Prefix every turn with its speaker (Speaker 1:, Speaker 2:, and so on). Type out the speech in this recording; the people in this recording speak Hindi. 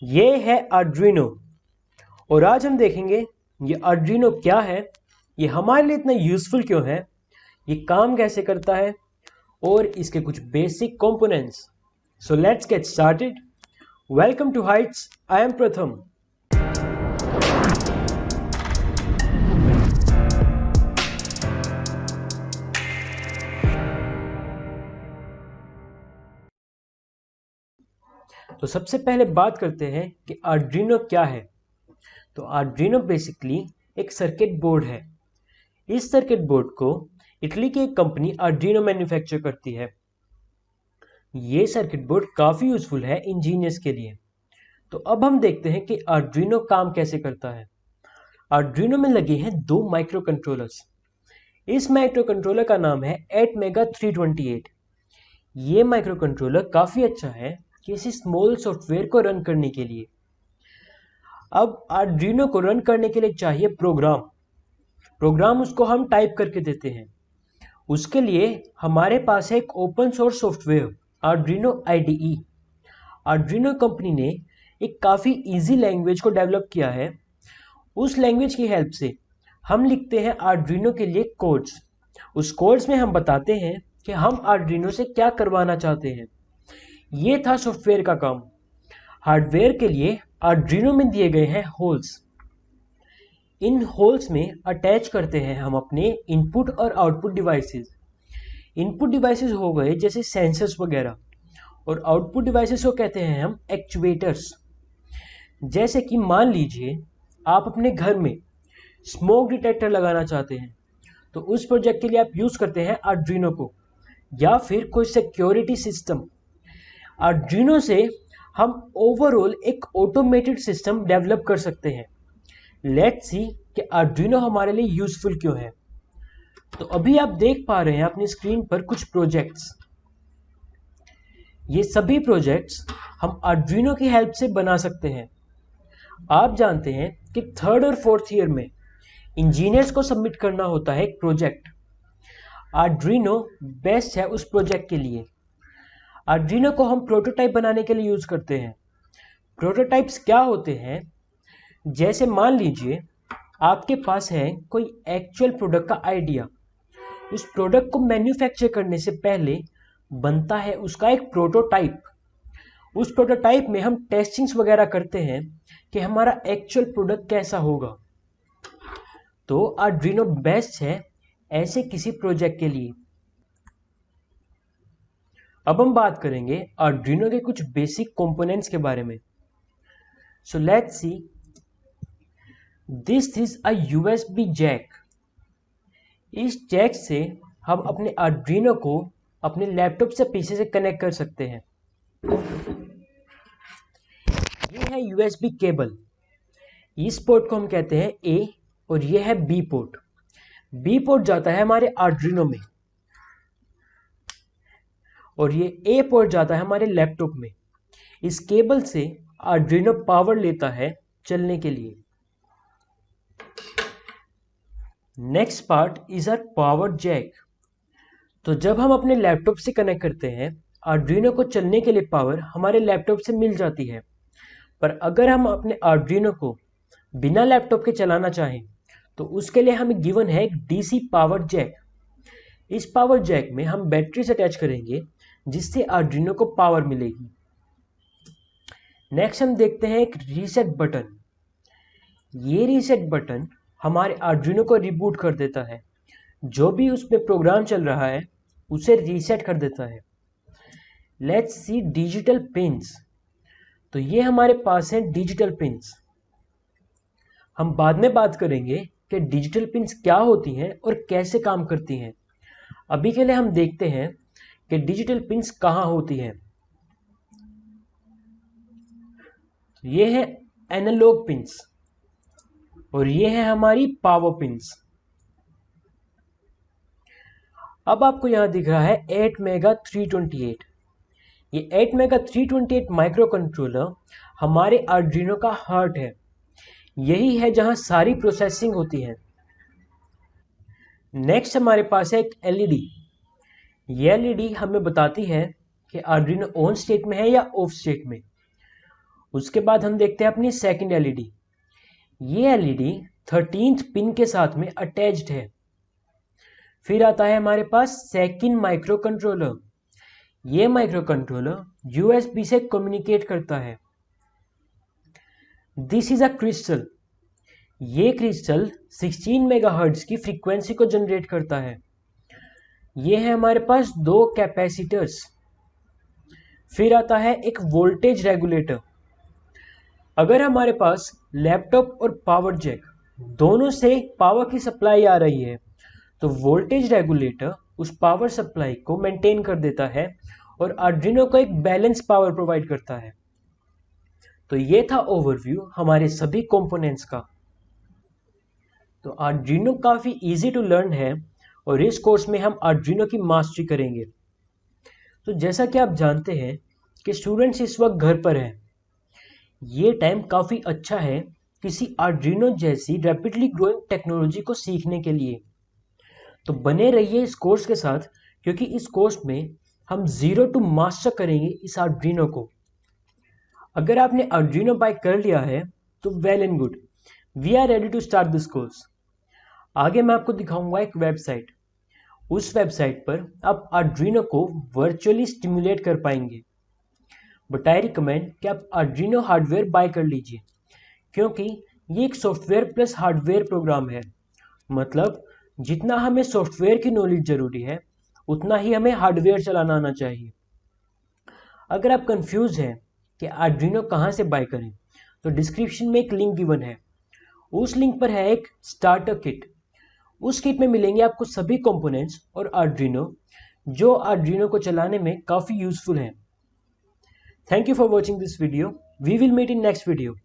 Speaker 1: ये है आर्ड्यूनो और आज हम देखेंगे ये आर्ड्यूनो क्या है, ये हमारे लिए इतना यूज़फुल क्यों है, ये काम कैसे करता है और इसके कुछ basic components. So let's get started. Welcome to Heights, I am Pratham. तो सबसे पहले बात करते हैं कि आर्ड्यूनो क्या है। तो आर्ड्यूनो बेसिकली एक सर्किट बोर्ड है। इस सर्किट बोर्ड को इटली की एक कंपनी आर्ड्यूनो मैन्युफैक्चर करती है। ये सर्किट बोर्ड काफ़ी यूज़फुल है इंजीनियर्स के लिए। तो अब हम देखते हैं कि आर्ड्यूनो काम कैसे करता है। आर्ड्यूनो में लगे हैं दो माइक्रो कंट्रोलर्स। इस माइक्रो कंट्रोलर का नाम है एटमेगा 328। ये माइक्रो कंट्रोलर काफ़ी अच्छा है किसी स्मॉल सॉफ्टवेयर को रन करने के लिए। अब आर्ड्यूनो को रन करने के लिए चाहिए प्रोग्राम उसको हम टाइप करके देते हैं। उसके लिए हमारे पास है एक open source software Arduino IDE। Arduino company ने एक काफ़ी इजी लैंग्वेज को डेवलप किया है। उस लैंग्वेज की हेल्प से हम लिखते हैं आर्ड्यूनो के लिए कोड्स। उस कोड्स में हम बताते हैं कि हम आर्ड्यूनो से क्या करवाना चाहते हैं। ये था सॉफ्टवेयर का काम। हार्डवेयर के लिए आर्ड्यूनो में दिए गए हैं होल्स। इन होल्स में अटैच करते हैं हम अपने इनपुट और आउटपुट डिवाइसेस। इनपुट डिवाइसेस हो गए जैसे सेंसर्स वगैरह, और आउटपुट डिवाइसेस को कहते हैं हम एक्चुएटर्स। जैसे कि मान लीजिए आप अपने घर में स्मोक डिटेक्टर लगाना चाहते हैं, तो उस प्रोजेक्ट के लिए आप यूज़ करते हैं आर्ड्यूनो को, या फिर कोई सिक्योरिटी सिस्टम। आर्ड्यूनो से हम ओवरऑल एक ऑटोमेटेड सिस्टम डेवलप कर सकते हैं। लेट्स सी कि आर्ड्यूनो हमारे लिए यूज़फुल क्यों है। तो अभी आप देख पा रहे हैं अपनी स्क्रीन पर कुछ प्रोजेक्ट्स। ये सभी प्रोजेक्ट्स हम आर्ड्यूनो की हेल्प से बना सकते हैं। आप जानते हैं कि थर्ड और फोर्थ ईयर में इंजीनियर्स को सबमिट करना होता है एक प्रोजेक्ट। आर्ड्यूनो बेस्ट है उस प्रोजेक्ट के लिए। आर्ड्यूनो को हम प्रोटोटाइप बनाने के लिए यूज़ करते हैं। प्रोटोटाइप्स क्या होते हैं? जैसे मान लीजिए आपके पास है कोई एक्चुअल प्रोडक्ट का आइडिया। उस प्रोडक्ट को मैन्युफैक्चर करने से पहले बनता है उसका एक प्रोटोटाइप। उस प्रोटोटाइप में हम टेस्टिंग्स वगैरह करते हैं कि हमारा एक्चुअल प्रोडक्ट कैसा होगा। तो आर्ड्यूनो बेस्ट है ऐसे किसी प्रोजेक्ट के लिए। अब हम बात करेंगे आर्ड्यूनो के कुछ बेसिक कंपोनेंट्स के बारे में। So let's see, this is a USB jack. इस जैक से हम अपने आर्ड्यूनो को अपने लैपटॉप से पीसी से कनेक्ट कर सकते हैं। ये है USB केबल। इस पोर्ट को हम कहते हैं A और ये है B पोर्ट। B पोर्ट जाता है हमारे आर्ड्यूनो में और ये A पोर्ट जाता है हमारे लैपटॉप में। इस केबल से आर्ड्यूनो पावर लेता है चलने के लिए। Next part is our power jack. तो जब हम अपने लैपटॉप से कनेक्ट करते हैं, आर्ड्यूनो को चलने के लिए पावर हमारे लैपटॉप से मिल जाती है। पर अगर हम अपने आर्ड्यूनो को बिना लैपटॉप के चलाना चाहें, तो उसके लिए हमें गिवन है एक DC पावर जैक। इस पावर जैक में हम बैटरी से अटैच करेंगे जिससे आर्ड्यूनो को पावर मिलेगी। नेक्स्ट हम देखते हैं एक रीसेट बटन। ये रीसेट बटन हमारे आर्ड्यूनो को रिबूट कर देता है। जो भी उसमें प्रोग्राम चल रहा है उसे रीसेट कर देता है। Let's see digital pins. तो ये हमारे पास है डिजिटल पिंस। हम बाद में बात करेंगे कि डिजिटल पिंस क्या होती हैं और कैसे काम करती हैं। अभी के लिए हम देखते हैं कि डिजिटल पिंस कहाँ होती हैं। ये है एनालॉग पिंस और ये है हमारी पावर पिंस। अब आपको यहां दिख रहा है एटमेगा 328। ये एटमेगा 328 माइक्रो कंट्रोलर हमारे आर्ड्यूनो का हार्ट है। यही है जहां सारी प्रोसेसिंग होती है। नेक्स्ट हमारे पास है एक LED। ये LED हमें बताती है कि आर्ड्यूनो ऑन स्टेट में है या ऑफ स्टेट में। उसके बाद हम देखते हैं अपनी सेकंड एलईडी। ये एलईडी 13th पिन के साथ में अटैच्ड है। फिर आता है हमारे पास सेकंड माइक्रो कंट्रोलर। ये माइक्रो कंट्रोलर यूएसबी से कम्युनिकेट करता है। This is a crystal. ये क्रिस्टल 16 मेगाहर्ट्ज की फ्रीक्वेंसी को जनरेट करता है। ये है हमारे पास दो कैपेसिटर्स। फिर आता है एक वोल्टेज रेगुलेटर। अगर हमारे पास लैपटॉप और पावर जैक दोनों से पावर की सप्लाई आ रही है तो वोल्टेज रेगुलेटर उस पावर सप्लाई को मेंटेन कर देता है और आर्डिनो को एक बैलेंस पावर प्रोवाइड करता है। तो ये था ओवरव्यू हमारे सभी कंपोनेंट्स का। तो आर्डिनो काफ़ी इजी टू लर्न है और इस कोर्स में हम आर्डिनो की मास्टरी करेंगे। तो जैसा कि आप जानते हैं कि स्टूडेंट्स इस वक्त घर पर हैं, ये टाइम काफ़ी अच्छा है किसी आर्डिनो जैसी रैपिडली ग्रोइंग टेक्नोलॉजी को सीखने के लिए। तो बने रहिए इस कोर्स के साथ, क्योंकि इस कोर्स में हम ज़ीरो टू मास्टर करेंगे इस आर्डिनो को। अगर आपने आर्डिनो बाय कर लिया है तो well and good, we are ready to start this course. आगे मैं आपको दिखाऊंगा एक वेबसाइट। उस वेबसाइट पर आप आर्डिनो को वर्चुअली स्टिमुलेट कर पाएंगे। बट आई रिकमेंड कि आप आर्डिनो हार्डवेयर बाय कर लीजिए, क्योंकि ये एक सॉफ्टवेयर प्लस हार्डवेयर प्रोग्राम है। मतलब जितना हमें सॉफ्टवेयर की नॉलेज ज़रूरी है उतना ही हमें हार्डवेयर चलाना आना चाहिए। अगर आप कंफ्यूज हैं कि आर्डिनो कहाँ से बाय करें तो डिस्क्रिप्शन में एक लिंक गिवन है। उस लिंक पर है एक स्टार्टर किट। उस किट में मिलेंगे आपको सभी कंपोनेंट्स और आर्डिनो जो आर्डिनो को चलाने में काफ़ी यूजफुल हैं। Thank you for watching this video. We will meet in next video.